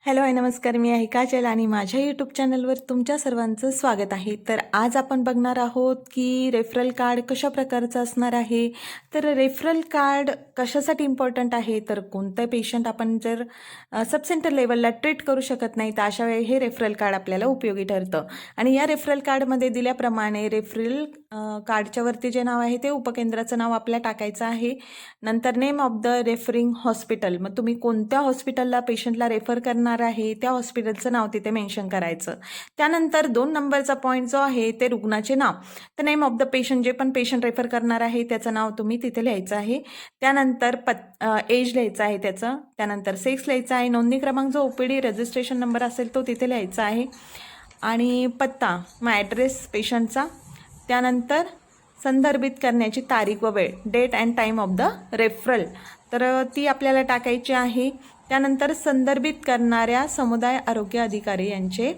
Hello आणि नमस्कार. मी आहे काजल आणि माझ्या यूट्यूब चॅनलवर तुमच्या सर्वांचं स्वागत आहे. तर आज आपण बघणार आहोत की रेफरल कार्ड कशा प्रकारचं असणार आहे. तर रेफरल कार्ड कशासाठी इम्पॉर्टंट आहे, तर कोणतं पेशंट आपण जर सबसेंटर लेवलला ट्रीट करू शकत नाही तर अशा वेळी हे रेफरल कार्ड आपल्याला उपयोगी ठरतं. आणि या रेफरल कार्डमध्ये दिल्याप्रमाणे रेफरल कार्डच्या वरती जे नाव आहे ते उपकेंद्राचं नाव आपल्याला टाकायचं आहे. नंतर name of the referring hospital, मग तुम्ही कोणत्या हॉस्पिटलला पेशंटला रेफर करणार आहे त्या हॉस्पिटलचं नाव तिथे मेन्शन करायचं. त्यानंतर 2 नंबरचा पॉईंट जो आहे ते रुग्णाचे नाव, तर नेम ऑफ द पेशंट, जे पण पेशंट रेफर करणार आहे त्याचं नाव तुम्ही तिथे लिहायचं आहे. त्यानंतर एज लिहायचं आहे त्याचं, त्यानंतर सेक्स लिहायचा आहे, नोंदणी क्रमांक जो OPD रजिस्ट्रेशन नंबर असेल तो तिथे लिहायचा आहे, आणि पत्ता मग ॲड्रेस पेशंटचा, त्यानंतर संदर्भित करण्याची तारीख व वेळ, date and time of the referral, तर ती आपल्याला टाकायची आहे. त्यानंतर संदर्भित करणाऱ्या समुदाय आरोग्य अधिकारी यांचे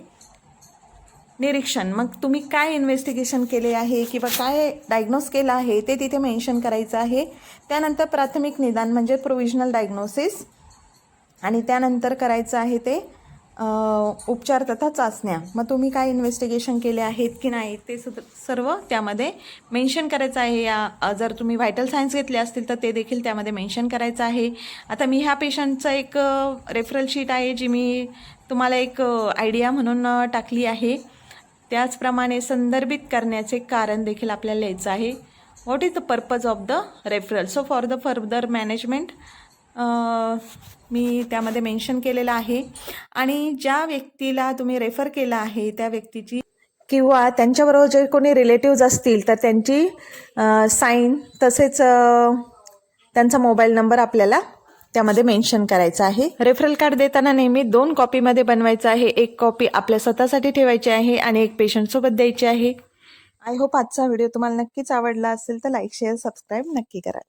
निरीक्षण, मग तुम्ही काय इन्व्हेस्टिगेशन केले आहे किंवा काय डायग्नोस केलं आहे ते तिथे मेन्शन करायचं आहे. त्यानंतर प्राथमिक निदान म्हणजे प्रोव्हिजनल डायग्नोसिस, आणि त्यानंतर करायचं आहे ते उपचार तथा चाचण्या, मग तुम्ही काय इन्व्हेस्टिगेशन केले आहेत की नाही ते सर्व त्यामध्ये मेन्शन करायचं आहे. या जर तुम्ही व्हायटल सायन्स घेतले असतील तर ते देखील त्यामध्ये मेन्शन करायचं आहे. आता मी ह्या पेशंटचं एक रेफरल शीट आहे जी मी तुम्हाला एक आयडिया म्हणून टाकली आहे. त्याचप्रमाणे संदर्भित करण्याचे कारण देखील आपल्याला लिहायचं आहे. What is the purpose of the referral, so for the further management मी त्यामध्ये मेन्शन केलेलं आहे. आणि ज्या व्यक्तीला तुम्ही रेफर केलं आहे त्या व्यक्तीची किंवा त्यांच्याबरोबर जे कोणी रिलेटिव्ज असतील तर त्यांची साईन, तसेच त्यांचा मोबाईल नंबर आपल्याला त्यामध्ये मेन्शन करायचं आहे. रेफरल कार्ड देताना नेहमी 2 कॉपीमध्ये बनवायचं आहे. एक कॉपी आपल्या स्वतःसाठी ठेवायची आहे आणि एक पेशंटसोबत द्यायची आहे. आय होप आजचा व्हिडिओ तुम्हाला नक्कीच आवडला असेल तर लाईक, शेअर, सबस्क्राईब नक्की करा.